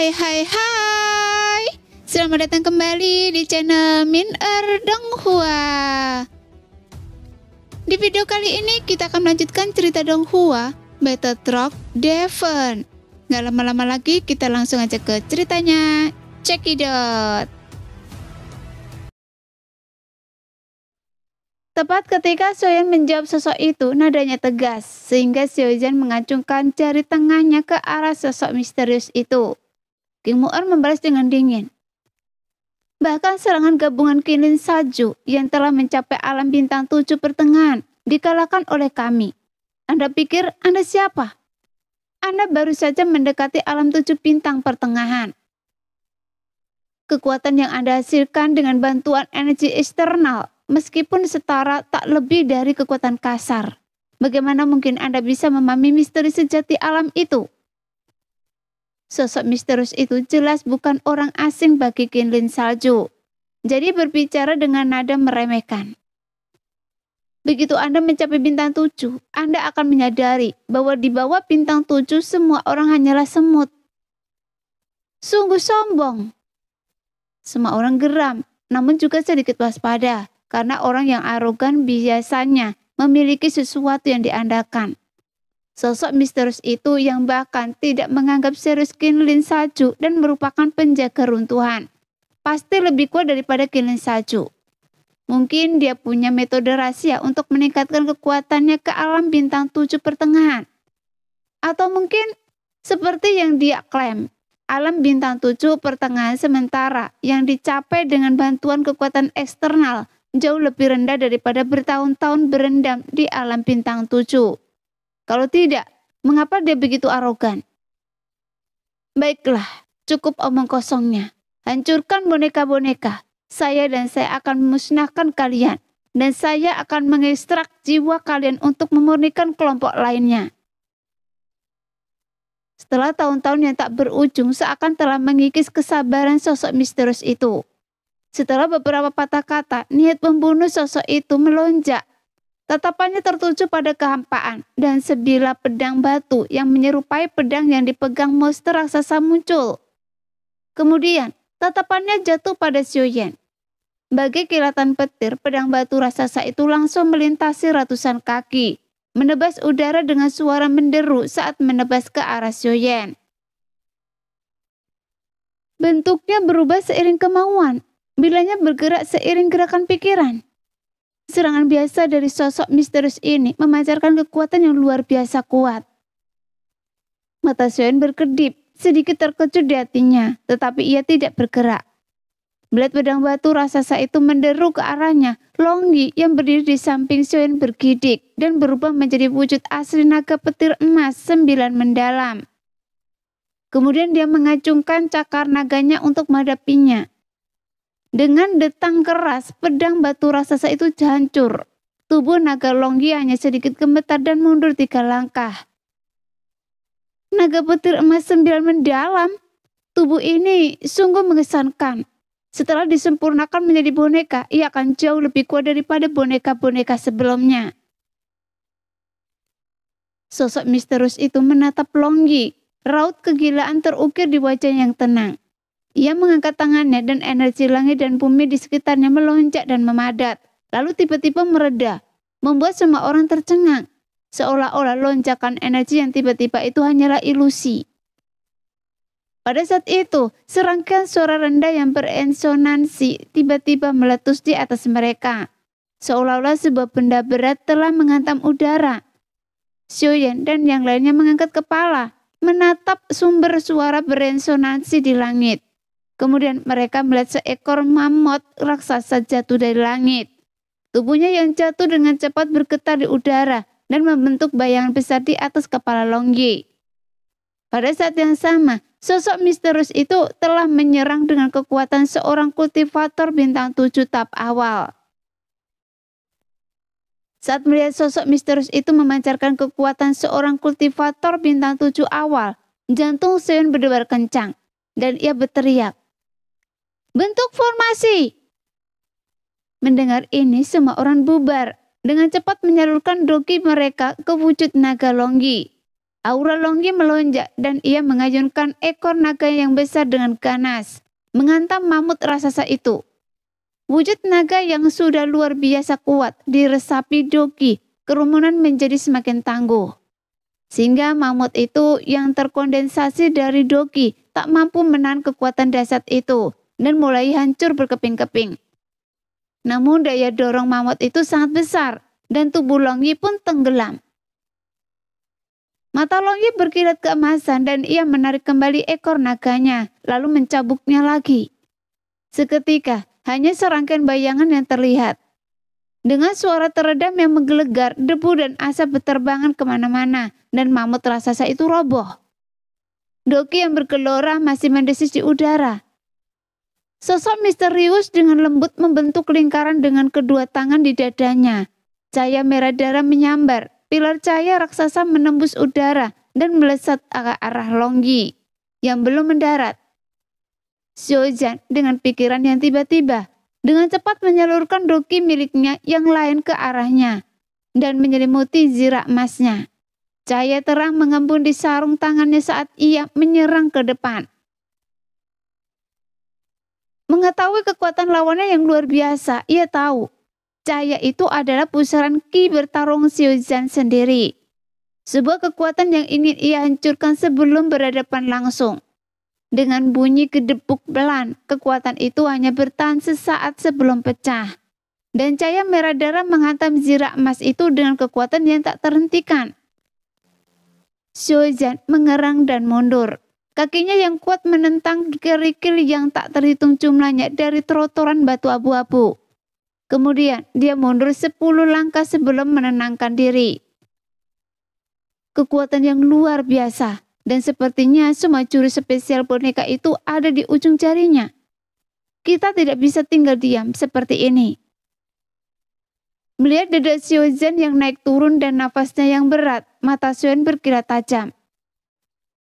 Hai. Selamat datang kembali di channel Min Donghua. Di video kali ini kita akan melanjutkan cerita Donghua Battle Truck Devon. Gak lama-lama lagi, kita langsung aja ke ceritanya. Cekidot. Tepat ketika Xiaoyan menjawab sosok itu, nadanya tegas, sehingga Xiaoyan mengacungkan jari tengahnya ke arah sosok misterius itu. King Mu'er membalas dengan dingin. Bahkan serangan gabungan Kinlin Salju yang telah mencapai alam bintang 7 pertengahan dikalahkan oleh kami. Anda pikir Anda siapa? Anda baru saja mendekati alam 7 bintang pertengahan. Kekuatan yang Anda hasilkan dengan bantuan energi eksternal meskipun setara tak lebih dari kekuatan kasar. Bagaimana mungkin Anda bisa memahami misteri sejati alam itu? Sosok misterius itu jelas bukan orang asing bagi Kinlin Salju. Jadi berbicara dengan nada meremehkan. Begitu Anda mencapai bintang 7, Anda akan menyadari bahwa di bawah bintang 7 semua orang hanyalah semut. Sungguh sombong. Semua orang geram, namun juga sedikit waspada. Karena orang yang arogan biasanya memiliki sesuatu yang diandalkan. Sosok misterius itu yang bahkan tidak menganggap serius Kinlin Salju dan merupakan penjaga runtuhan. Pasti lebih kuat daripada Kinlin Salju. Mungkin dia punya metode rahasia untuk meningkatkan kekuatannya ke alam bintang 7 pertengahan. Atau mungkin seperti yang dia klaim, alam bintang 7 pertengahan sementara yang dicapai dengan bantuan kekuatan eksternal jauh lebih rendah daripada bertahun-tahun berendam di alam bintang 7. Kalau tidak, mengapa dia begitu arogan? Baiklah, cukup omong kosongnya. Hancurkan boneka-boneka. Saya akan memusnahkan kalian. Dan saya akan mengekstrak jiwa kalian untuk memurnikan kelompok lainnya. Setelah tahun-tahun yang tak berujung seakan telah mengikis kesabaran sosok misterius itu. Setelah beberapa patah kata, niat membunuh sosok itu melonjak. Tatapannya tertuju pada kehampaan dan sebilah pedang batu yang menyerupai pedang yang dipegang monster raksasa muncul. Kemudian, tatapannya jatuh pada Xiaoyan. Bagai kilatan petir, pedang batu raksasa itu langsung melintasi ratusan kaki, menebas udara dengan suara menderu saat menebas ke arah Xiaoyan. Bentuknya berubah seiring kemauan, bilanya bergerak seiring gerakan pikiran. Serangan biasa dari sosok misterius ini memancarkan kekuatan yang luar biasa kuat. Mata Xiaoyan berkedip, sedikit terkejut di hatinya, tetapi ia tidak bergerak. Blade pedang batu raksasa itu menderu ke arahnya. Longyi yang berdiri di samping Xiaoyan bergidik dan berubah menjadi wujud asli naga petir emas 9 mendalam. Kemudian dia mengacungkan cakar naganya untuk menghadapinya. Dengan detang keras, pedang batu raksasa itu hancur. Tubuh naga Longyi hanya sedikit gemetar dan mundur 3 langkah. Naga petir emas 9 mendalam. Tubuh ini sungguh mengesankan. Setelah disempurnakan menjadi boneka, ia akan jauh lebih kuat daripada boneka-boneka sebelumnya. Sosok misterius itu menatap Longyi. Raut kegilaan terukir di wajah yang tenang. Ia mengangkat tangannya dan energi langit dan bumi di sekitarnya melonjak dan memadat. Lalu tiba-tiba mereda, membuat semua orang tercengang. Seolah-olah lonjakan energi yang tiba-tiba itu hanyalah ilusi. Pada saat itu, serangkaian suara rendah yang berensonansi tiba-tiba meletus di atas mereka. Seolah-olah sebuah benda berat telah menghantam udara. Xiaoyan dan yang lainnya mengangkat kepala, menatap sumber suara berensonansi di langit. Kemudian mereka melihat seekor mamut raksasa jatuh dari langit. Tubuhnya yang jatuh dengan cepat bergetar di udara dan membentuk bayangan besar di atas kepala Longyi. Pada saat yang sama, sosok misterius itu telah menyerang dengan kekuatan seorang kultivator bintang 7 tahap awal. Saat melihat sosok misterius itu memancarkan kekuatan seorang kultivator bintang 7 awal, jantung Xiaoyan berdebar kencang dan ia berteriak. Bentuk formasi. Mendengar ini semua orang bubar. Dengan cepat menyalurkan doki mereka ke wujud naga Longyi. Aura Longyi melonjak dan ia mengayunkan ekor naga yang besar dengan ganas, menghantam mamut raksasa itu. Wujud naga yang sudah luar biasa kuat diresapi Doki, kerumunan menjadi semakin tangguh. Sehingga mamut itu yang terkondensasi dari Doki tak mampu menahan kekuatan dahsyat itu dan mulai hancur berkeping-keping. Namun daya dorong mamut itu sangat besar dan tubuh Longyi pun tenggelam. Mata Longyi berkilat keemasan dan ia menarik kembali ekor naganya, lalu mencabuknya lagi. Seketika, hanya serangkaian bayangan yang terlihat. Dengan suara teredam yang menggelegar, debu dan asap berterbangan kemana-mana, dan mamut raksasa itu roboh. Doki yang bergelora masih mendesis di udara. Sosok misterius dengan lembut membentuk lingkaran dengan kedua tangan di dadanya. Cahaya merah darah menyambar. Pilar cahaya raksasa menembus udara dan melesat ke arah Longyi yang belum mendarat. Xiaozhan dengan pikiran yang tiba-tiba dengan cepat menyalurkan doki miliknya yang lain ke arahnya dan menyelimuti zirah emasnya. Cahaya terang mengembun di sarung tangannya saat ia menyerang ke depan. Mengetahui kekuatan lawannya yang luar biasa, ia tahu cahaya itu adalah pusaran ki bertarung Xiaozhan sendiri. Sebuah kekuatan yang ingin ia hancurkan sebelum berhadapan langsung. Dengan bunyi gedebuk belan, kekuatan itu hanya bertahan sesaat sebelum pecah. Dan cahaya merah darah menghantam zirah emas itu dengan kekuatan yang tak terhentikan. Xiaozhan mengerang dan mundur. Kakinya yang kuat menentang kerikil yang tak terhitung jumlahnya dari trotoran batu abu-abu. Kemudian dia mundur 10 langkah sebelum menenangkan diri. Kekuatan yang luar biasa dan sepertinya semua jurus spesial boneka itu ada di ujung jarinya. Kita tidak bisa tinggal diam seperti ini. Melihat dada Xiaozhan yang naik turun dan nafasnya yang berat, mata Xuan berkilat tajam.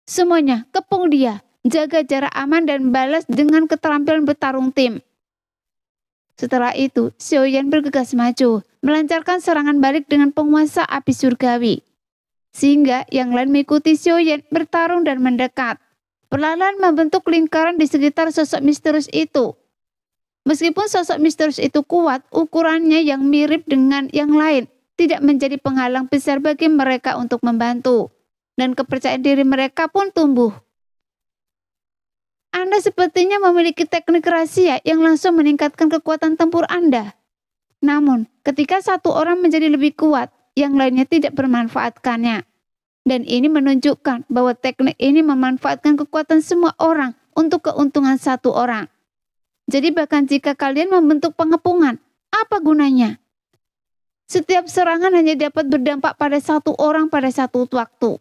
Semuanya kepung dia, jaga jarak aman dan balas dengan keterampilan bertarung tim. Setelah itu, Xiaoyan bergegas maju, melancarkan serangan balik dengan penguasa api surgawi. Sehingga yang lain mengikuti Xiaoyan bertarung dan mendekat. Perlahan membentuk lingkaran di sekitar sosok misterius itu. Meskipun sosok misterius itu kuat, ukurannya yang mirip dengan yang lain tidak menjadi penghalang besar bagi mereka untuk membantu. Dan kepercayaan diri mereka pun tumbuh. Anda sepertinya memiliki teknik rahasia yang langsung meningkatkan kekuatan tempur Anda. Namun, ketika satu orang menjadi lebih kuat, yang lainnya tidak bermanfaatkannya. Dan ini menunjukkan bahwa teknik ini memanfaatkan kekuatan semua orang untuk keuntungan satu orang. Jadi bahkan jika kalian membentuk pengepungan, apa gunanya? Setiap serangan hanya dapat berdampak pada satu orang pada satu waktu.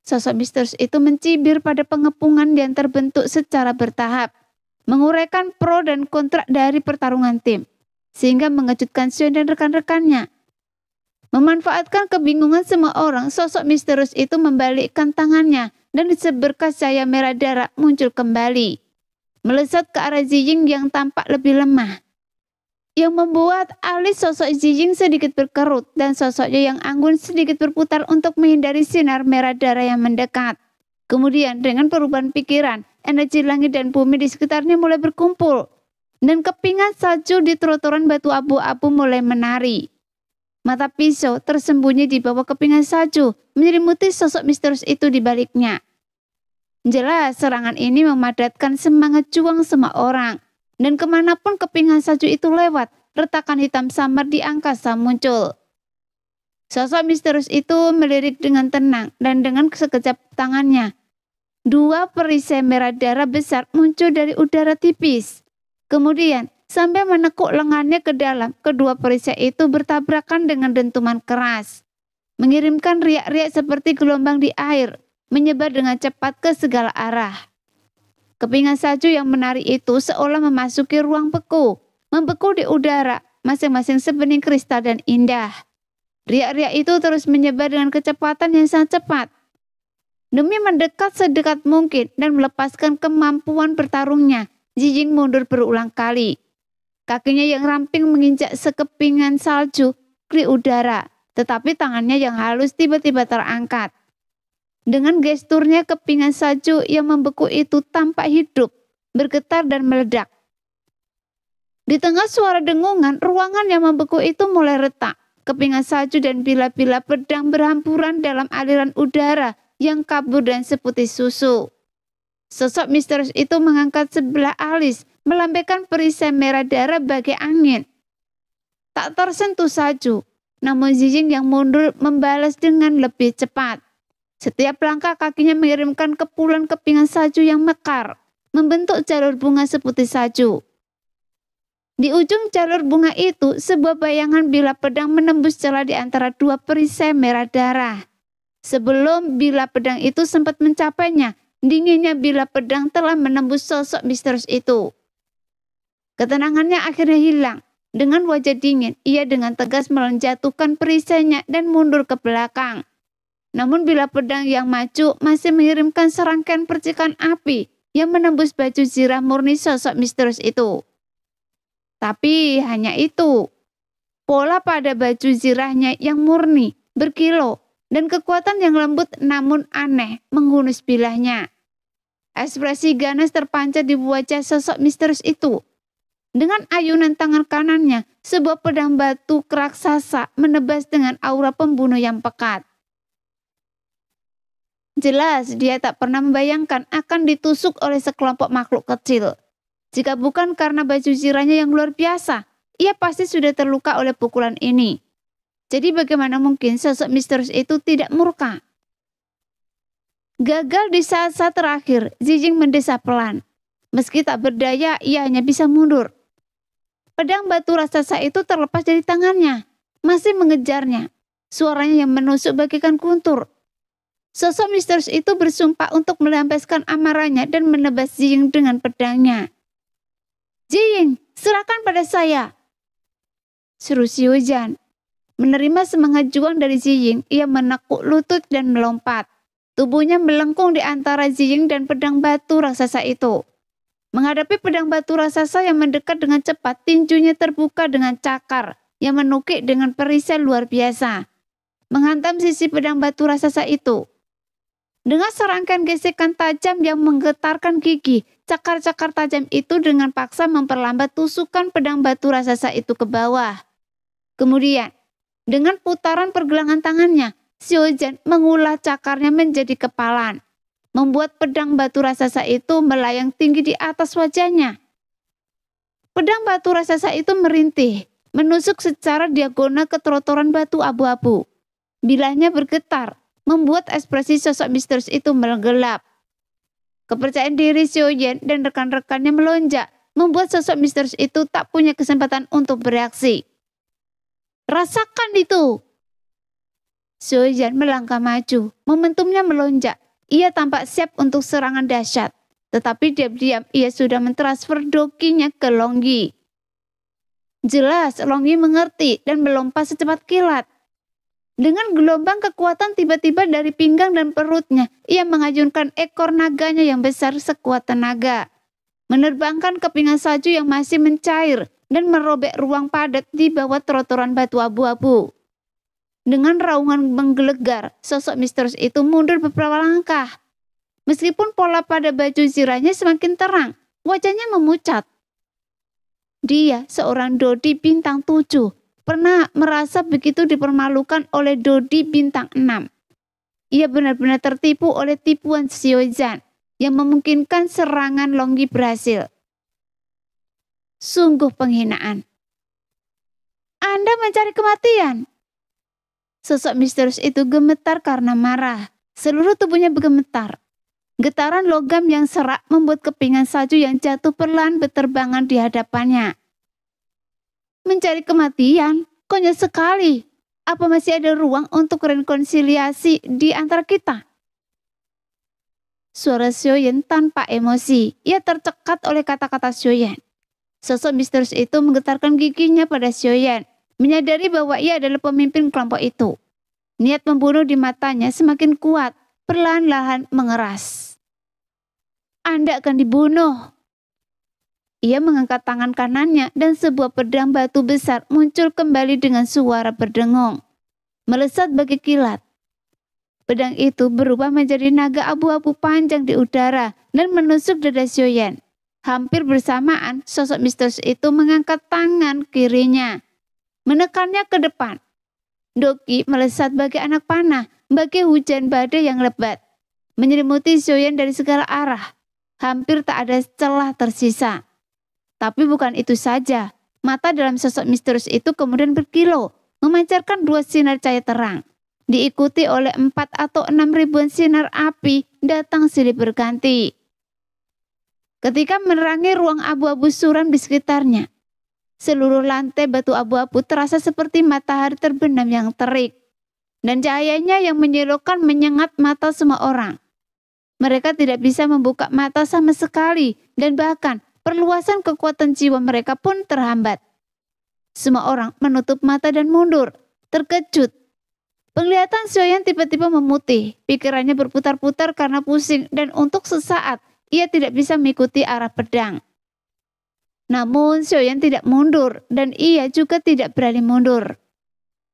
Sosok misterius itu mencibir pada pengepungan yang terbentuk secara bertahap, menguraikan pro dan kontra dari pertarungan tim, sehingga mengejutkan Xuan dan rekan-rekannya. Memanfaatkan kebingungan semua orang, sosok misterius itu membalikkan tangannya dan seberkas cahaya merah darah muncul kembali, melesat ke arah Zijing yang tampak lebih lemah. Yang membuat alis sosok Zijing sedikit berkerut dan sosoknya yang anggun sedikit berputar untuk menghindari sinar merah darah yang mendekat. Kemudian dengan perubahan pikiran, energi langit dan bumi di sekitarnya mulai berkumpul. Dan kepingan salju di trotoran batu abu-abu mulai menari. Mata pisau tersembunyi di bawah kepingan salju menyelimuti sosok misterius itu di baliknya. Jelas serangan ini memadatkan semangat juang semua orang. Dan kemanapun kepingan salju itu lewat, retakan hitam samar di angkasa muncul. Sosok misterius itu melirik dengan tenang dan dengan sekejap tangannya. 2 perisai merah darah besar muncul dari udara tipis. Kemudian, sampai menekuk lengannya ke dalam, kedua perisai itu bertabrakan dengan dentuman keras. Mengirimkan riak-riak seperti gelombang di air, menyebar dengan cepat ke segala arah. Kepingan salju yang menari itu seolah memasuki ruang beku, membeku di udara, masing-masing sebening kristal dan indah. Riak-riak itu terus menyebar dengan kecepatan yang sangat cepat. Demi mendekat sedekat mungkin dan melepaskan kemampuan bertarungnya, Zijing mundur berulang kali. Kakinya yang ramping menginjak sekepingan salju di udara, tetapi tangannya yang halus tiba-tiba terangkat. Dengan gesturnya kepingan salju yang membeku itu tampak hidup, bergetar dan meledak. Di tengah suara dengungan, ruangan yang membeku itu mulai retak. Kepingan salju dan bila-bila pedang berhamburan dalam aliran udara yang kabur dan seputih susu. Sosok misterius itu mengangkat sebelah alis, melambaikan perisai merah darah bagai angin. Tak tersentuh salju, namun Zijing yang mundur membalas dengan lebih cepat. Setiap langkah kakinya mengirimkan kepulan kepingan salju yang mekar, membentuk jalur bunga seputih salju. Di ujung jalur bunga itu, sebuah bayangan bila pedang menembus celah di antara dua perisai merah darah. Sebelum bila pedang itu sempat mencapainya, dinginnya bila pedang telah menembus sosok misterius itu. Ketenangannya akhirnya hilang. Dengan wajah dingin, ia dengan tegas menjatuhkan perisainya dan mundur ke belakang. Namun bila pedang yang maju masih mengirimkan serangkaian percikan api yang menembus baju zirah murni sosok misterius itu. Tapi hanya itu. Pola pada baju zirahnya yang murni, berkilau, dan kekuatan yang lembut namun aneh menghunus bilahnya. Ekspresi ganas terpancar di wajah sosok misterius itu. Dengan ayunan tangan kanannya, sebuah pedang batu raksasa menebas dengan aura pembunuh yang pekat. Jelas dia tak pernah membayangkan akan ditusuk oleh sekelompok makhluk kecil. Jika bukan karena baju zirahnya yang luar biasa, ia pasti sudah terluka oleh pukulan ini. Jadi bagaimana mungkin sosok misterius itu tidak murka? Gagal di saat-saat terakhir, Zijing mendesah pelan. Meski tak berdaya, ia hanya bisa mundur. Pedang batu raksasa itu terlepas dari tangannya, masih mengejarnya. Suaranya yang menusuk bagaikan guntur. Sosok misterius itu bersumpah untuk melampiaskan amarahnya dan menebas Zijing dengan pedangnya. "Jiying, serahkan pada saya!" seru Xiaoyan. Menerima semangat juang dari Jiying, ia menekuk lutut dan melompat. Tubuhnya melengkung di antara Jiying dan pedang batu raksasa itu. Menghadapi pedang batu raksasa yang mendekat dengan cepat, tinjunya terbuka dengan cakar yang menukik dengan perisai luar biasa, menghantam sisi pedang batu raksasa itu. Dengan serangkaian gesekan tajam yang menggetarkan gigi, cakar-cakar tajam itu dengan paksa memperlambat tusukan pedang batu raksasa itu ke bawah. Kemudian, dengan putaran pergelangan tangannya, Xiaoyan mengulah cakarnya menjadi kepalan, membuat pedang batu raksasa itu melayang tinggi di atas wajahnya. Pedang batu raksasa itu merintih, menusuk secara diagonal ke trotoran batu abu-abu. Bilahnya bergetar, membuat ekspresi sosok misterius itu menggelap. Kepercayaan diri Xiaoyan dan rekan-rekannya melonjak, membuat sosok misterius itu tak punya kesempatan untuk bereaksi. "Rasakan itu!" Xiaoyan melangkah maju, momentumnya melonjak. Ia tampak siap untuk serangan dahsyat, tetapi diam-diam ia sudah mentransfer dokinya ke Longyi. Jelas Longyi mengerti dan melompat secepat kilat. Dengan gelombang kekuatan tiba-tiba dari pinggang dan perutnya, ia mengayunkan ekor naganya yang besar sekuat tenaga, menerbangkan kepingan salju yang masih mencair dan merobek ruang padat di bawah trotoran batu abu-abu. Dengan raungan menggelegar, sosok misterius itu mundur beberapa langkah. Meskipun pola pada baju zirahnya semakin terang, wajahnya memucat. Dia, seorang Dodi bintang 7, pernah merasa begitu dipermalukan oleh Dodi bintang 6. Ia benar-benar tertipu oleh tipuan Xiaoyan yang memungkinkan serangan Longyi berhasil. Sungguh penghinaan. "Anda mencari kematian!" Sosok misterius itu gemetar karena marah. Seluruh tubuhnya bergemetar. Getaran logam yang serak membuat kepingan salju yang jatuh perlahan berterbangan di hadapannya. "Mencari kematian? Konyol sekali. Apa masih ada ruang untuk rekonsiliasi di antara kita?" Suara Xiaoyan tanpa emosi. Ia tercekat oleh kata-kata Xiaoyan. Sosok misterius itu menggetarkan giginya pada Xiaoyan, menyadari bahwa ia adalah pemimpin kelompok itu. Niat membunuh di matanya semakin kuat, perlahan-lahan mengeras. "Anda akan dibunuh." Ia mengangkat tangan kanannya dan sebuah pedang batu besar muncul kembali dengan suara berdengung. melesat bagai kilat. Pedang itu berubah menjadi naga abu-abu panjang di udara dan menusuk dada Xiaoyan. Hampir bersamaan, sosok misterius itu mengangkat tangan kirinya, menekannya ke depan. Doki melesat bagai anak panah, bagai hujan badai yang lebat, menyelimuti Xiaoyan dari segala arah. Hampir tak ada celah tersisa. Tapi bukan itu saja, mata dalam sosok misterius itu kemudian berkilau, memancarkan 2 sinar cahaya terang, diikuti oleh 4 atau 6 ribuan sinar api datang silih berganti. Ketika menerangi ruang abu-abu suram di sekitarnya, seluruh lantai batu abu-abu terasa seperti matahari terbenam yang terik, dan cahayanya yang menyilaukan menyengat mata semua orang. Mereka tidak bisa membuka mata sama sekali, dan bahkan perluasan kekuatan jiwa mereka pun terhambat. Semua orang menutup mata dan mundur, terkejut. Penglihatan Xiaoyan tiba-tiba memutih, pikirannya berputar-putar karena pusing, dan untuk sesaat ia tidak bisa mengikuti arah pedang. Namun Xiaoyan tidak mundur, dan ia juga tidak berani mundur.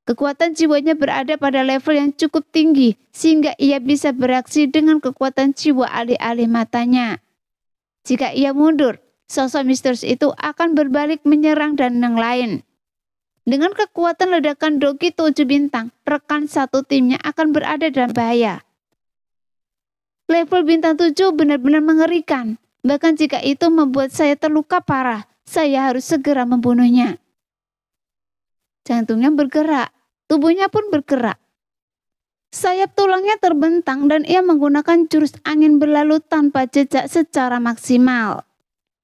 Kekuatan jiwanya berada pada level yang cukup tinggi, sehingga ia bisa bereaksi dengan kekuatan jiwa alih-alih matanya. Jika ia mundur, sosok misterius itu akan berbalik menyerang dan yang lain. Dengan kekuatan ledakan Doki 7 bintang, rekan satu timnya akan berada dalam bahaya. Level bintang 7 benar-benar mengerikan. Bahkan jika itu membuat saya terluka parah, saya harus segera membunuhnya. Jantungnya bergerak, tubuhnya pun bergerak. Sayap tulangnya terbentang dan ia menggunakan jurus angin berlalu tanpa jejak secara maksimal.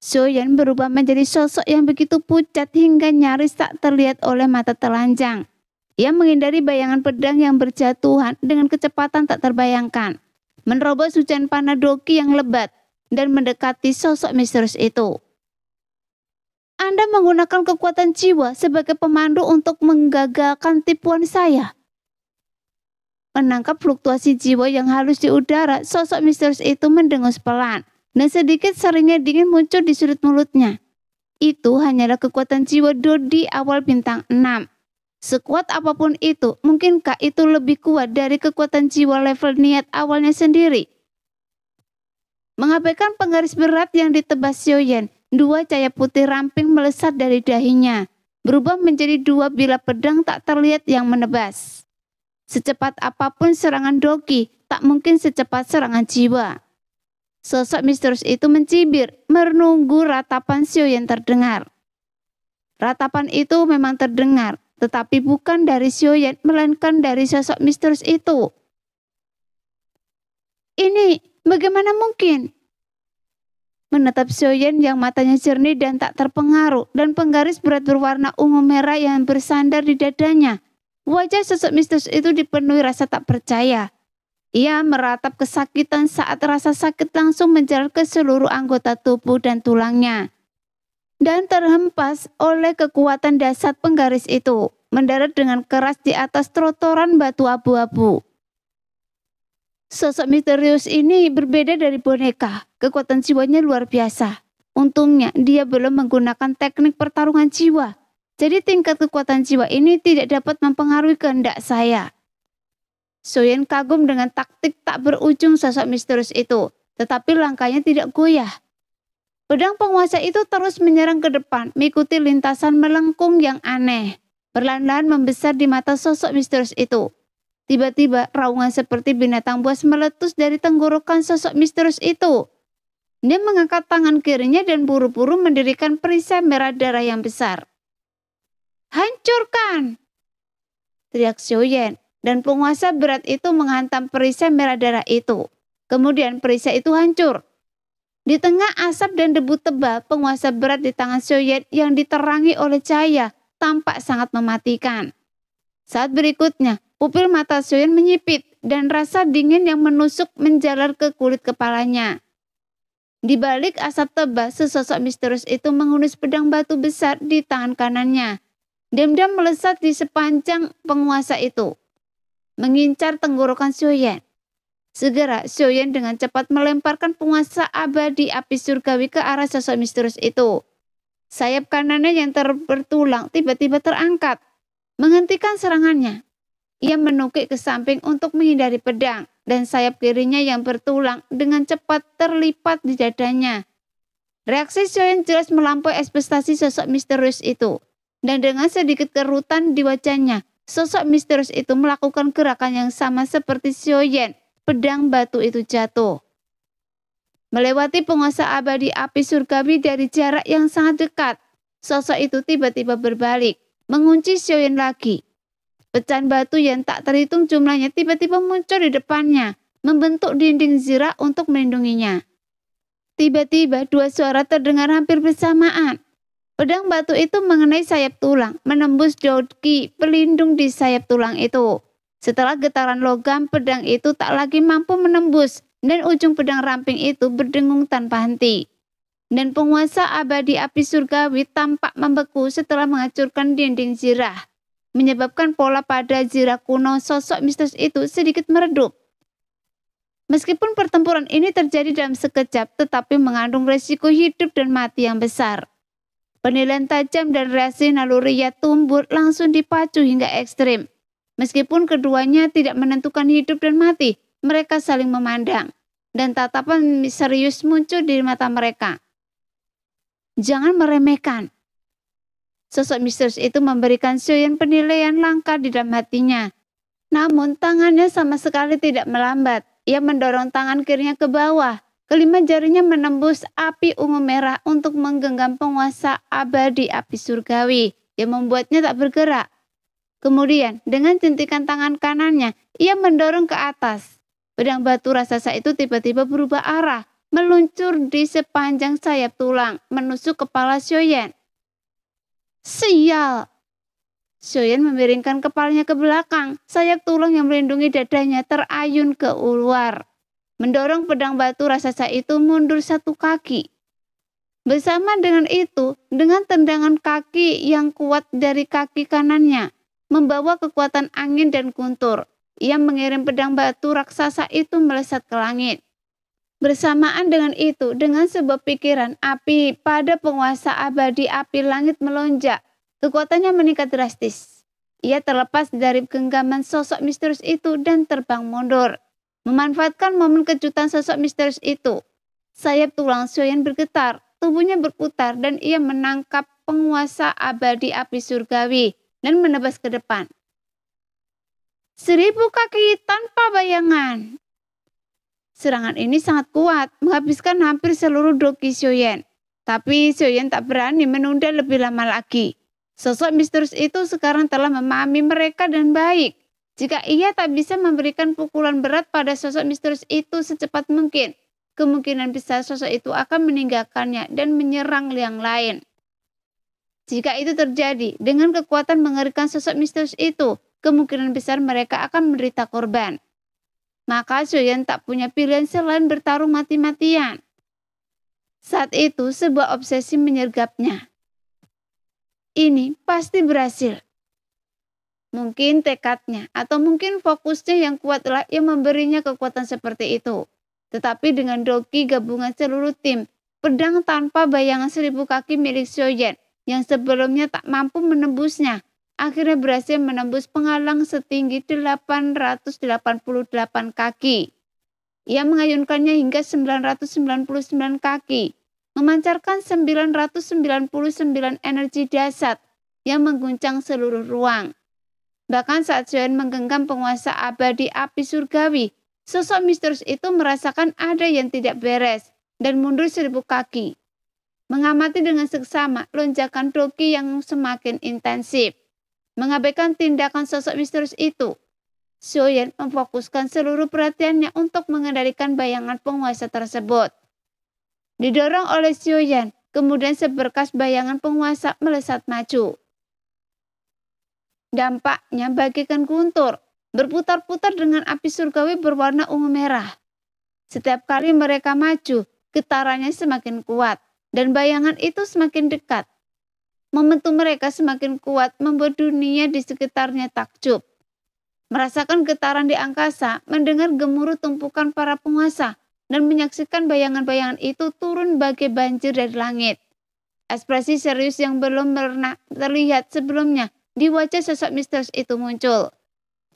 Xiaoyan berubah menjadi sosok yang begitu pucat hingga nyaris tak terlihat oleh mata telanjang. Ia menghindari bayangan pedang yang berjatuhan dengan kecepatan tak terbayangkan, menerobos hujan panah Doki yang lebat dan mendekati sosok misterius itu. Anda menggunakan kekuatan jiwa sebagai pemandu untuk menggagalkan tipuan saya. Menangkap fluktuasi jiwa yang halus di udara, sosok misterius itu mendengus pelan, dan sedikit seringnya dingin muncul di sudut mulutnya. Itu hanyalah kekuatan jiwa Dodi awal bintang 6. Sekuat apapun itu, mungkinkah itu lebih kuat dari kekuatan jiwa level niat awalnya sendiri? Mengabaikan penggaris berat yang ditebas Xiaoyan, 2 cahaya putih ramping melesat dari dahinya, berubah menjadi 2 bilah pedang tak terlihat yang menebas. Secepat apapun serangan Doki, tak mungkin secepat serangan jiwa. Sosok misterius itu mencibir, menunggu ratapan Xiaoyan terdengar. Ratapan itu memang terdengar, tetapi bukan dari Xiaoyan, melainkan dari sosok misterius itu. Ini bagaimana mungkin? Menatap Xiaoyan yang matanya jernih dan tak terpengaruh, dan penggaris berat berwarna ungu merah yang bersandar di dadanya. Wajah sosok misterius itu dipenuhi rasa tak percaya. Ia meratap kesakitan saat rasa sakit langsung menjalar ke seluruh anggota tubuh dan tulangnya, dan terhempas oleh kekuatan dasar penggaris itu, mendarat dengan keras di atas trotoran batu abu-abu. Sosok misterius ini berbeda dari boneka, kekuatan jiwanya luar biasa. Untungnya dia belum menggunakan teknik pertarungan jiwa, jadi tingkat kekuatan jiwa ini tidak dapat mempengaruhi kehendak saya. Xiaoyan kagum dengan taktik tak berujung sosok misterius itu, tetapi langkahnya tidak goyah. Pedang penguasa itu terus menyerang ke depan, mengikuti lintasan melengkung yang aneh, perlahan-lahan membesar di mata sosok misterius itu. Tiba-tiba raungan seperti binatang buas meletus dari tenggorokan sosok misterius itu. Dia mengangkat tangan kirinya dan buru-buru mendirikan perisai merah darah yang besar. "Hancurkan!" teriak Xiaoyan. Dan penguasa berat itu menghantam perisai merah darah itu. Kemudian perisai itu hancur. Di tengah asap dan debu tebal, penguasa berat di tangan Xiaoyan yang diterangi oleh cahaya tampak sangat mematikan. Saat berikutnya, pupil mata Xiaoyan menyipit dan rasa dingin yang menusuk menjalar ke kulit kepalanya. Di balik asap tebal, sesosok misterius itu menghunus pedang batu besar di tangan kanannya. Diam-diam melesat di sepanjang penguasa itu, mengincar tenggorokan Xiaoyan. Segera Xiaoyan dengan cepat melemparkan penguasa abadi api surgawi ke arah sosok misterius itu. Sayap kanannya yang bertulang tiba-tiba terangkat, menghentikan serangannya. Ia menukik ke samping untuk menghindari pedang, dan sayap kirinya yang bertulang dengan cepat terlipat di dadanya. Reaksi Xiaoyan jelas melampaui ekspektasi sosok misterius itu, dan dengan sedikit kerutan di wajahnya, sosok misterius itu melakukan gerakan yang sama seperti Xiaoyan. Pedang batu itu jatuh, melewati penguasa abadi api surgawi dari jarak yang sangat dekat. Sosok itu tiba-tiba berbalik, mengunci Xiaoyan lagi. Pecahan batu yang tak terhitung jumlahnya tiba-tiba muncul di depannya, membentuk dinding zirah untuk melindunginya. Tiba-tiba dua suara terdengar hampir bersamaan. Pedang batu itu mengenai sayap tulang, menembus doki pelindung di sayap tulang itu. Setelah getaran logam, pedang itu tak lagi mampu menembus, dan ujung pedang ramping itu berdengung tanpa henti. Dan penguasa abadi api surgawi tampak membeku setelah menghancurkan dinding zirah, menyebabkan pola pada zirah kuno sosok misterius itu sedikit meredup. Meskipun pertempuran ini terjadi dalam sekejap, tetapi mengandung resiko hidup dan mati yang besar. Penilaian tajam dan reaksi naluriya tumbur langsung dipacu hingga ekstrim. Meskipun keduanya tidak menentukan hidup dan mati, mereka saling memandang, dan tatapan misterius muncul di mata mereka. Jangan meremehkan. Sosok misterius itu memberikan Xiaoyan penilaian langka di dalam hatinya. Namun tangannya sama sekali tidak melambat. Ia mendorong tangan kirinya ke bawah. Kelima jarinya menembus api ungu merah untuk menggenggam penguasa abadi api surgawi yang membuatnya tak bergerak. Kemudian dengan jentikan tangan kanannya, ia mendorong ke atas. Pedang batu raksasa itu tiba-tiba berubah arah, meluncur di sepanjang sayap tulang, menusuk kepala Xiaoyan. Sial! Xiaoyan memiringkan kepalanya ke belakang. Sayap tulang yang melindungi dadanya terayun ke luar, mendorong pedang batu raksasa itu mundur satu kaki. Bersama dengan itu, dengan tendangan kaki yang kuat dari kaki kanannya, membawa kekuatan angin dan guntur, ia mengirim pedang batu raksasa itu melesat ke langit. Bersamaan dengan itu, dengan sebuah pikiran api pada penguasa abadi api langit melonjak. Kekuatannya meningkat drastis. Ia terlepas dari genggaman sosok misterius itu dan terbang mundur, memanfaatkan momen kejutan sosok misterius itu. Sayap tulang Xiaoyan bergetar, tubuhnya berputar, dan ia menangkap penguasa abadi api surgawi dan menebas ke depan. 1000 kaki tanpa bayangan. Serangan ini sangat kuat, menghabiskan hampir seluruh doki Xiaoyan. Tapi Xiaoyan tak berani menunda lebih lama lagi. Sosok misterius itu sekarang telah memahami mereka dan baik. Jika ia tak bisa memberikan pukulan berat pada sosok misterius itu secepat mungkin, kemungkinan besar sosok itu akan meninggalkannya dan menyerang yang lain. Jika itu terjadi, dengan kekuatan mengerikan sosok misterius itu, kemungkinan besar mereka akan menderita korban. Maka Xiaoyan tak punya pilihan selain bertarung mati-matian. Saat itu sebuah obsesi menyergapnya. Ini pasti berhasil. Mungkin tekadnya atau mungkin fokusnya yang kuatlah yang memberinya kekuatan seperti itu. Tetapi dengan doki gabungan seluruh tim, pedang tanpa bayangan 1000 kaki milik Xiaoyan yang sebelumnya tak mampu menembusnya, akhirnya berhasil menembus penghalang setinggi 888 kaki. Ia mengayunkannya hingga 999 kaki, memancarkan 999 energi dahsyat yang mengguncang seluruh ruang. Bahkan saat Xiaoyan menggenggam penguasa abadi api surgawi, sosok misterius itu merasakan ada yang tidak beres dan mundur 1000 kaki. Mengamati dengan seksama lonjakan doki yang semakin intensif. Mengabaikan tindakan sosok misterius itu, Xiaoyan memfokuskan seluruh perhatiannya untuk mengendalikan bayangan penguasa tersebut. Didorong oleh Xiaoyan, kemudian seberkas bayangan penguasa melesat maju. Dampaknya bagaikan guntur, berputar-putar dengan api surgawi berwarna ungu merah. Setiap kali mereka maju, getarannya semakin kuat, dan bayangan itu semakin dekat. Momentum mereka semakin kuat membuat dunia di sekitarnya takjub. Merasakan getaran di angkasa, mendengar gemuruh tumpukan para penguasa, dan menyaksikan bayangan-bayangan itu turun bagai banjir dari langit. Ekspresi serius yang belum pernah terlihat sebelumnya di wajah sosok misterius itu muncul.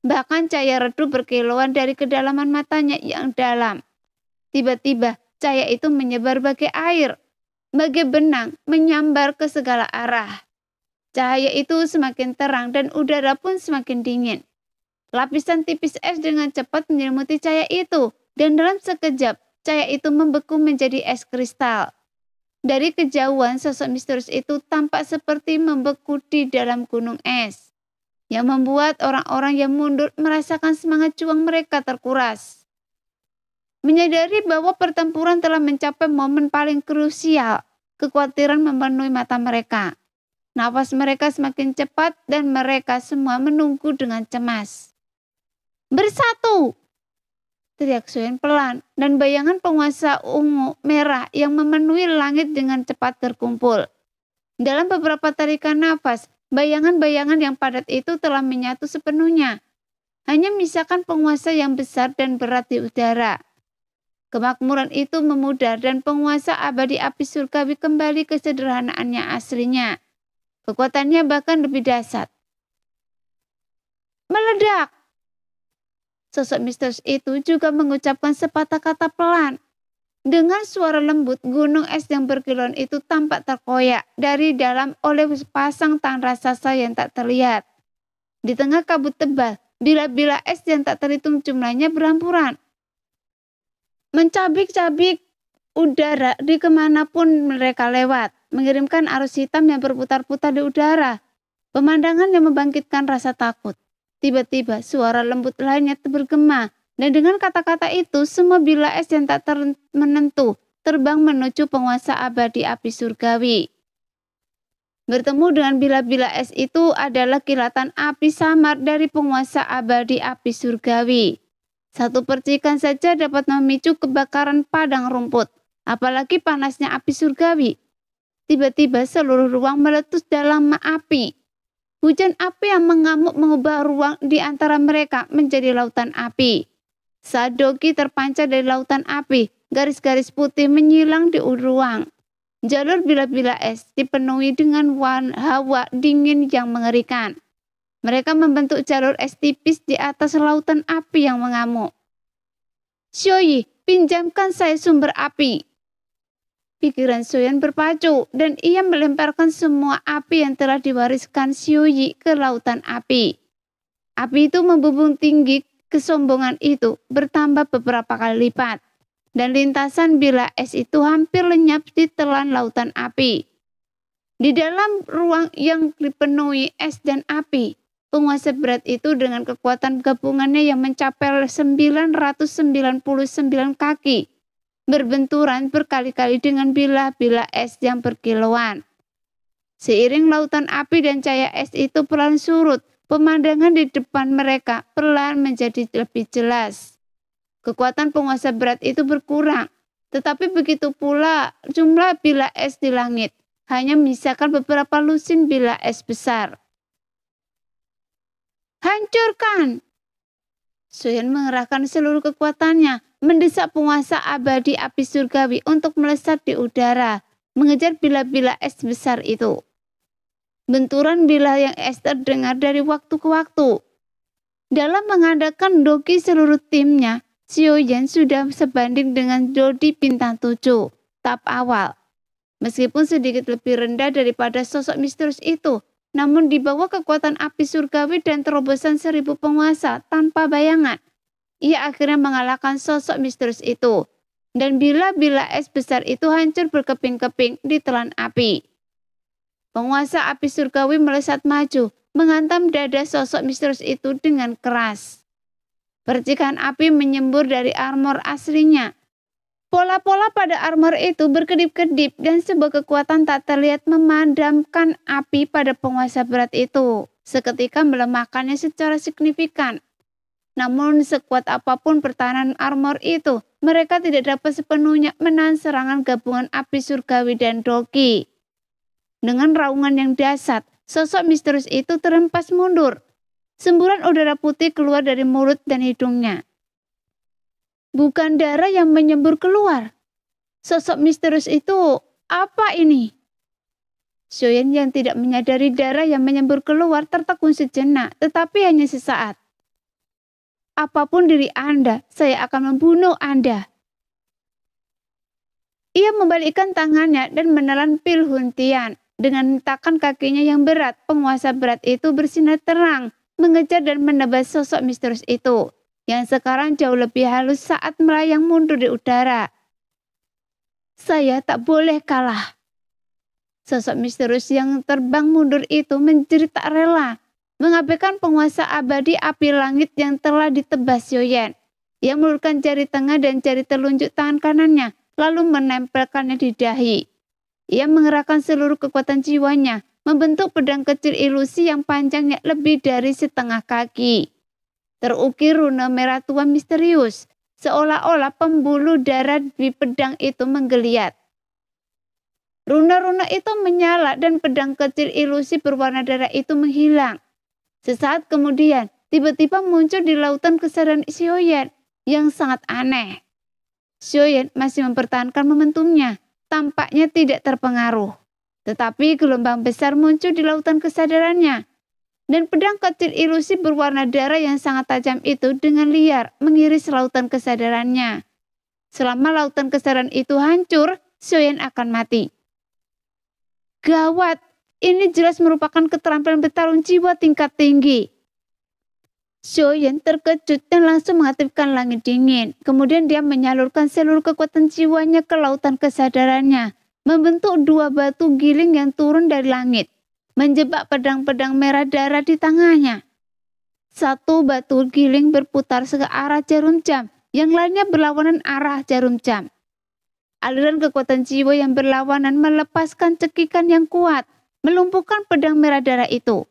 Bahkan cahaya redup berkilauan dari kedalaman matanya yang dalam. Tiba-tiba cahaya itu menyebar bagai air, bagai benang menyambar ke segala arah. Cahaya itu semakin terang dan udara pun semakin dingin. Lapisan tipis es dengan cepat menyelimuti cahaya itu, dan dalam sekejap cahaya itu membeku menjadi es kristal. Dari kejauhan sosok misterius itu tampak seperti membeku di dalam gunung es, yang membuat orang-orang yang mundur merasakan semangat juang mereka terkuras. Menyadari bahwa pertempuran telah mencapai momen paling krusial, kekhawatiran memenuhi mata mereka. Nafas mereka semakin cepat dan mereka semua menunggu dengan cemas. "Bersatu!" teriak Soyen pelan, dan bayangan penguasa ungu merah yang memenuhi langit dengan cepat terkumpul. Dalam beberapa tarikan nafas, bayangan-bayangan yang padat itu telah menyatu sepenuhnya. Hanya misalkan penguasa yang besar dan berat di udara. Kemakmuran itu memudar dan penguasa abadi api surgawi kembali ke sederhanaannya aslinya. Kekuatannya bahkan lebih dahsyat. "Meledak!" Sosok misterius itu juga mengucapkan sepatah kata pelan. Dengan suara lembut, gunung es yang berkilauan itu tampak terkoyak dari dalam oleh sepasang tangan raksasa yang tak terlihat. Di tengah kabut tebal, bila-bila es yang tak terhitung jumlahnya berhamburan, mencabik-cabik udara di kemanapun mereka lewat, mengirimkan arus hitam yang berputar-putar di udara. Pemandangan yang membangkitkan rasa takut. Tiba-tiba suara lembut lainnya bergema, dan dengan kata-kata itu semua bila es yang tak menentu terbang menuju penguasa abadi api surgawi. Bertemu dengan bila-bila es itu adalah kilatan api samar dari penguasa abadi api surgawi. Satu percikan saja dapat memicu kebakaran padang rumput, apalagi panasnya api surgawi. Tiba-tiba seluruh ruang meletus dalam api. Hujan api yang mengamuk mengubah ruang di antara mereka menjadi lautan api. Saat Doki terpancar dari lautan api, garis-garis putih menyilang di ruang. Jalur bila-bila es dipenuhi dengan hawa dingin yang mengerikan. Mereka membentuk jalur es tipis di atas lautan api yang mengamuk. "Xiaoyi, pinjamkan saya sumber api." Pikiran Soyen berpacu dan ia melemparkan semua api yang telah diwariskan Xiaoyi ke lautan api. Api itu membumbung tinggi, kesombongan itu bertambah beberapa kali lipat, dan lintasan bila es itu hampir lenyap di telan lautan api. Di dalam ruang yang dipenuhi es dan api, penguasa berat itu dengan kekuatan gabungannya yang mencapai 999 kaki, berbenturan berkali-kali dengan bila-bila es yang berkilauan. Seiring lautan api dan cahaya es itu perlahan surut, pemandangan di depan mereka perlahan menjadi lebih jelas. Kekuatan penguasa berat itu berkurang, tetapi begitu pula jumlah bila es di langit, hanya menyisakan beberapa lusin bila es besar. "Hancurkan!" Soyen mengerahkan seluruh kekuatannya, mendesak penguasa abadi api surgawi untuk melesat di udara, mengejar bila-bila es besar itu. Benturan bila yang es terdengar dari waktu ke waktu. Dalam mengadakan Doki seluruh timnya, Xiaoyan sudah sebanding dengan Dodi bintang 7, tahap awal. Meskipun sedikit lebih rendah daripada sosok misterius itu, namun di bawah kekuatan api surgawi dan terobosan 1000 penguasa tanpa bayangan, ia akhirnya mengalahkan sosok misterius itu, dan bila-bila es besar itu hancur berkeping-keping di telan api. Penguasa api surgawi melesat maju, menghantam dada sosok misterius itu dengan keras. Percikan api menyembur dari armor aslinya. Pola-pola pada armor itu berkedip-kedip dan sebuah kekuatan tak terlihat memadamkan api pada penguasa berat itu, seketika melemahkannya secara signifikan. Namun sekuat apapun pertahanan armor itu, mereka tidak dapat sepenuhnya menahan serangan gabungan api surgawi dan Doki. Dengan raungan yang dahsyat, sosok misterius itu terhempas mundur. Semburan udara putih keluar dari mulut dan hidungnya. Bukan darah yang menyembur keluar. Sosok misterius itu, apa ini? Soyen yang tidak menyadari darah yang menyembur keluar tertegun sejenak, tetapi hanya sesaat. apapun diri Anda, saya akan membunuh Anda. Ia membalikkan tangannya dan menelan pil Huntian. Dengan hentakan kakinya yang berat, penguasa berat itu bersinar terang, mengejar dan menebas sosok misterius itu, yang sekarang jauh lebih halus saat melayang mundur di udara. Saya tak boleh kalah. Sosok misterius yang terbang mundur itu menjerit tak rela, mengabaikan penguasa abadi api langit yang telah ditebas Xiaoyan. Ia mengulurkan jari tengah dan jari telunjuk tangan kanannya, lalu menempelkannya di dahi. Ia mengerahkan seluruh kekuatan jiwanya, membentuk pedang kecil ilusi yang panjangnya lebih dari setengah kaki. Terukir runa merah tua misterius, seolah-olah pembuluh darah di pedang itu menggeliat. Runa-runa itu menyala dan pedang kecil ilusi berwarna darah itu menghilang. Sesaat kemudian, tiba-tiba muncul di lautan kesadaran Xiaoyan yang sangat aneh. Xiaoyan masih mempertahankan momentumnya, tampaknya tidak terpengaruh. Tetapi gelombang besar muncul di lautan kesadarannya. Dan pedang kecil ilusi berwarna darah yang sangat tajam itu dengan liar mengiris lautan kesadarannya. Selama lautan kesadaran itu hancur, Xiaoyan akan mati. Gawat, ini jelas merupakan keterampilan bertarung jiwa tingkat tinggi. Xiaoyan terkejut dan langsung mengaktifkan langit dingin. Kemudian dia menyalurkan seluruh kekuatan jiwanya ke lautan kesadarannya, membentuk dua batu giling yang turun dari langit, menjebak pedang-pedang merah darah di tangannya. Satu batu giling berputar ke arah jarum jam, yang lainnya berlawanan arah jarum jam. Aliran kekuatan jiwa yang berlawanan melepaskan cekikan yang kuat, melumpuhkan pedang merah darah itu.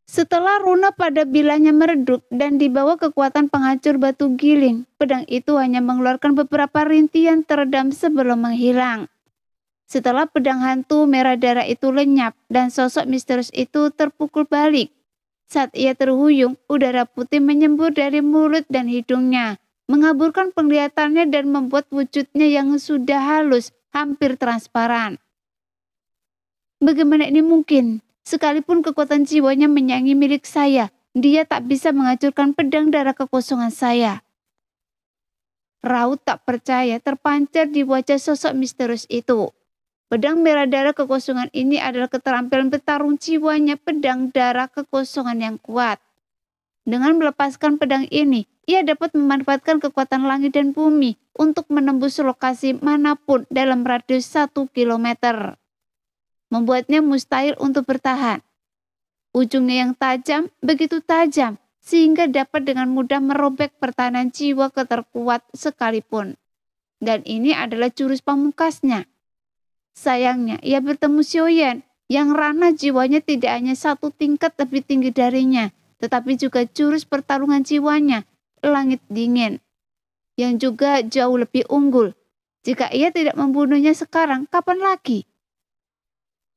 Setelah runa pada bilanya meredup dan dibawa kekuatan penghancur batu giling, pedang itu hanya mengeluarkan beberapa rintian teredam sebelum menghilang. Setelah pedang hantu merah darah itu lenyap dan sosok misterius itu terpukul balik, saat ia terhuyung, udara putih menyembur dari mulut dan hidungnya, mengaburkan penglihatannya dan membuat wujudnya yang sudah halus hampir transparan. Bagaimana ini mungkin? Sekalipun kekuatan jiwanya menyaingi milik saya, dia tak bisa menghancurkan pedang darah kekosongan saya. Raut tak percaya terpancar di wajah sosok misterius itu. Pedang merah darah kekosongan ini adalah keterampilan bertarung jiwanya pedang darah kekosongan yang kuat. Dengan melepaskan pedang ini, ia dapat memanfaatkan kekuatan langit dan bumi untuk menembus lokasi manapun dalam radius 1 kilometer. Membuatnya mustahil untuk bertahan. Ujungnya yang tajam, begitu tajam, sehingga dapat dengan mudah merobek pertahanan jiwa keterkuat sekalipun. Dan ini adalah jurus pamungkasnya. Sayangnya, ia bertemu Xiaoyan yang ranah jiwanya tidak hanya satu tingkat lebih tinggi darinya, tetapi juga jurus pertarungan jiwanya, langit dingin, yang juga jauh lebih unggul. Jika ia tidak membunuhnya sekarang, kapan lagi?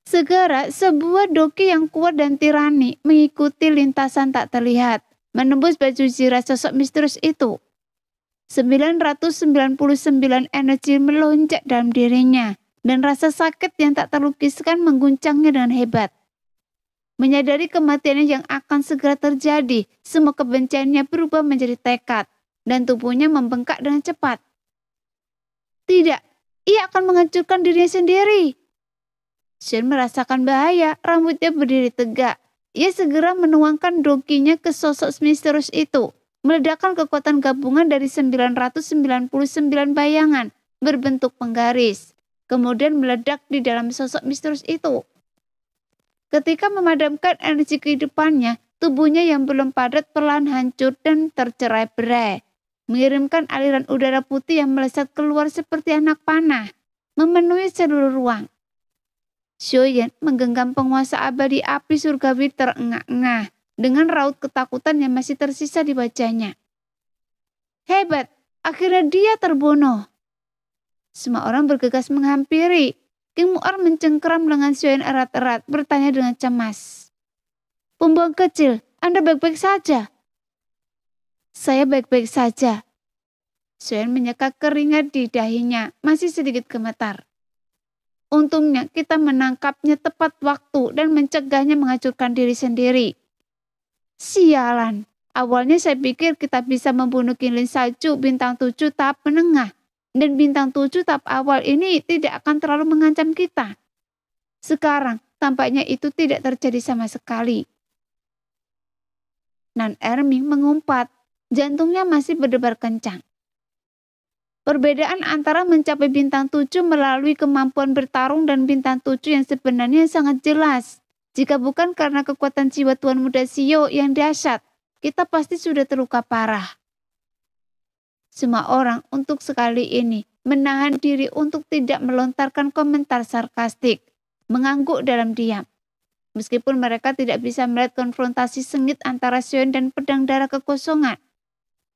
Segera sebuah doki yang kuat dan tirani mengikuti lintasan tak terlihat, menembus baju zirah sosok misterius itu. 999 energi melonjak dalam dirinya, dan rasa sakit yang tak terlukiskan mengguncangnya dengan hebat. Menyadari kematiannya yang akan segera terjadi, semua kebenciannya berubah menjadi tekad, dan tubuhnya membengkak dengan cepat. Tidak, ia akan menghancurkan dirinya sendiri. Shen merasakan bahaya, rambutnya berdiri tegak. Ia segera menuangkan dokinya ke sosok misterius itu, meledakkan kekuatan gabungan dari 999 bayangan berbentuk penggaris, kemudian meledak di dalam sosok misterius itu. Ketika memadamkan energi kehidupannya, tubuhnya yang belum padat perlahan hancur dan tercerai-berai, mengirimkan aliran udara putih yang melesat keluar seperti anak panah, memenuhi seluruh ruang. Xiaoyan menggenggam penguasa abadi api surgawi terengah-engah dengan raut ketakutan yang masih tersisa di wajahnya. Hebat, akhirnya dia terbunuh. Semua orang bergegas menghampiri. King Mu'ar mencengkeram lengan Xiaoyan erat-erat, bertanya dengan cemas. Pembuang kecil, Anda baik-baik saja? Saya baik-baik saja. Xiaoyan menyeka keringat di dahinya, masih sedikit gemetar. Untungnya kita menangkapnya tepat waktu dan mencegahnya menghancurkan diri sendiri. Sialan, Awalnya saya pikir kita bisa membunuh kinlin salju bintang 7 tahap menengah, dan bintang 7 tahap awal ini tidak akan terlalu mengancam kita. Sekarang, tampaknya itu tidak terjadi sama sekali. Nan Erming mengumpat, jantungnya masih berdebar kencang. Perbedaan antara mencapai bintang 7 melalui kemampuan bertarung dan bintang 7 yang sebenarnya sangat jelas. Jika bukan karena kekuatan jiwa Tuan Muda Sio yang dahsyat, kita pasti sudah terluka parah. Semua orang untuk sekali ini menahan diri untuk tidak melontarkan komentar sarkastik, mengangguk dalam diam. Meskipun mereka tidak bisa melihat konfrontasi sengit antara Xion dan pedang darah kekosongan.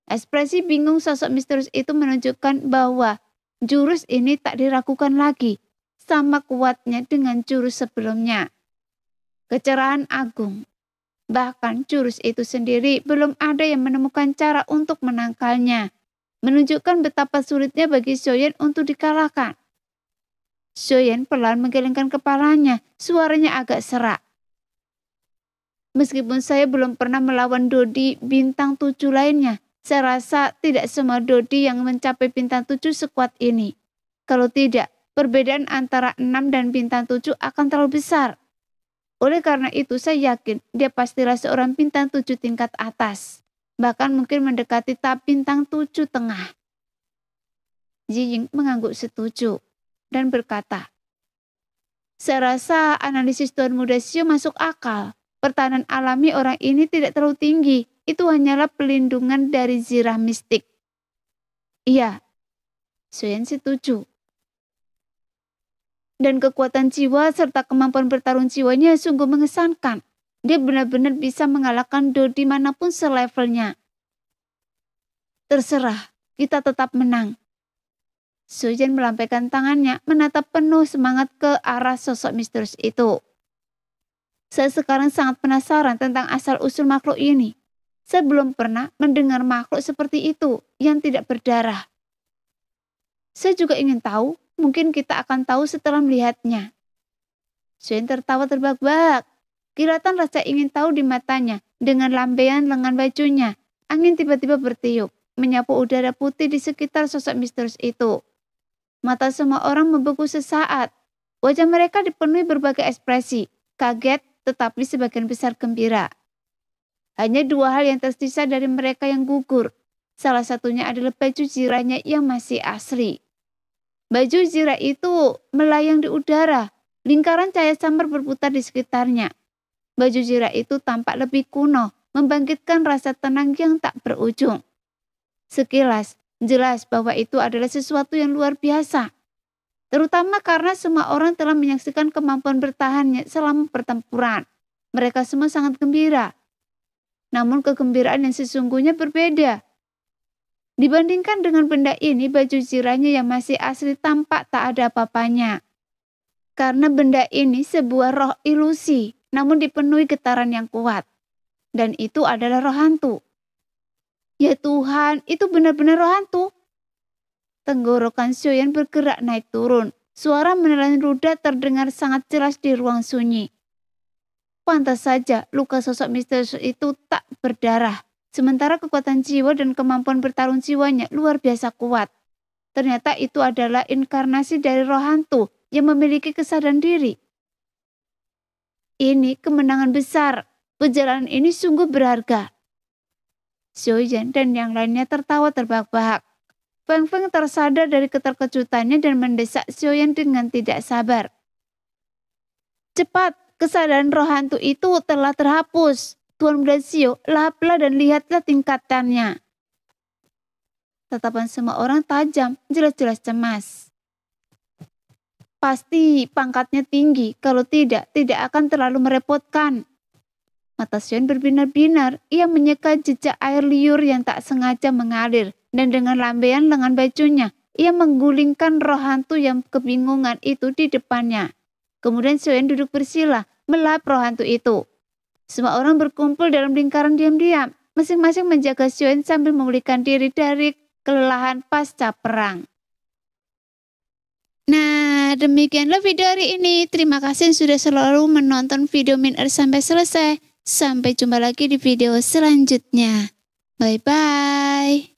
Ekspresi bingung sosok misterius itu menunjukkan bahwa jurus ini tak diragukan lagi, sama kuatnya dengan jurus sebelumnya. Kecerahan agung. Bahkan jurus itu sendiri belum ada yang menemukan cara untuk menangkalnya, menunjukkan betapa sulitnya bagi Xiaoyan untuk dikalahkan. Xiaoyan pelan menggelengkan kepalanya, suaranya agak serak. Meskipun saya belum pernah melawan Dodi bintang 7 lainnya, saya rasa tidak semua Dodi yang mencapai bintang 7 sekuat ini. Kalau tidak, perbedaan antara 6 dan bintang 7 akan terlalu besar. Oleh karena itu saya yakin dia pastilah seorang bintang 7 tingkat atas. Bahkan mungkin mendekati tahap bintang 7 tengah. Jiying mengangguk setuju dan berkata, saya rasa analisis Tuan Muda Sio masuk akal. Pertahanan alami orang ini tidak terlalu tinggi. Itu hanyalah pelindungan dari zirah mistik. Iya, Xiaoyan setuju. Dan kekuatan jiwa serta kemampuan bertarung jiwanya sungguh mengesankan. Dia benar-benar bisa mengalahkan Dodi manapun selevelnya. Terserah, kita tetap menang. Xiaoyan melampaikan tangannya menatap penuh semangat ke arah sosok misterius itu. Saya sekarang sangat penasaran tentang asal-usul makhluk ini. Saya belum pernah mendengar makhluk seperti itu yang tidak berdarah. Saya juga ingin tahu. Mungkin kita akan tahu setelah melihatnya. Xiaoyan tertawa terbahak-bahak. Kilatan rasa ingin tahu di matanya. Dengan lambaian lengan bajunya, angin tiba-tiba bertiup, menyapu udara putih di sekitar sosok misterius itu. Mata semua orang membeku sesaat. Wajah mereka dipenuhi berbagai ekspresi, kaget tetapi sebagian besar gembira. Hanya dua hal yang tersisa dari mereka yang gugur. Salah satunya adalah baju zirahnya yang masih asli. Baju zirah itu melayang di udara, lingkaran cahaya samar berputar di sekitarnya. Baju zirah itu tampak lebih kuno, membangkitkan rasa tenang yang tak berujung. Sekilas, jelas bahwa itu adalah sesuatu yang luar biasa. Terutama karena semua orang telah menyaksikan kemampuan bertahannya selama pertempuran. Mereka semua sangat gembira. Namun kegembiraan yang sesungguhnya berbeda. Dibandingkan dengan benda ini, baju zirahnya yang masih asli tampak tak ada apa-apanya. Karena benda ini sebuah roh ilusi, namun dipenuhi getaran yang kuat. Dan itu adalah roh hantu. Ya Tuhan, itu benar-benar roh hantu. Tenggorokan Xiaoyan bergerak naik turun. Suara menelan ludah terdengar sangat jelas di ruang sunyi. Pantas saja luka sosok misterius itu tak berdarah. Sementara kekuatan jiwa dan kemampuan bertarung jiwanya luar biasa kuat. Ternyata itu adalah inkarnasi dari roh hantu yang memiliki kesadaran diri. Ini kemenangan besar. Perjalanan ini sungguh berharga. Xiaoyan dan yang lainnya tertawa terbahak-bahak. Feng Feng tersadar dari keterkejutannya dan mendesak Xiaoyan dengan tidak sabar. Cepat, kesadaran roh hantu itu telah terhapus. Tuan Muda Sio, laplah dan lihatlah tingkatannya. Tatapan semua orang tajam, jelas-jelas cemas. Pasti pangkatnya tinggi, kalau tidak akan terlalu merepotkan. Mata Xion berbinar-binar, ia menyeka jejak air liur yang tak sengaja mengalir, dan dengan lambaian lengan bajunya, ia menggulingkan roh hantu yang kebingungan itu di depannya. Kemudian Xion duduk bersila, melap roh hantu itu. Semua orang berkumpul dalam lingkaran diam-diam, masing-masing menjaga Xion sambil memulihkan diri dari kelelahan pasca perang. Nah, demikianlah video hari ini. Terima kasih sudah selalu menonton video Min sampai selesai. Sampai jumpa lagi di video selanjutnya. Bye-bye.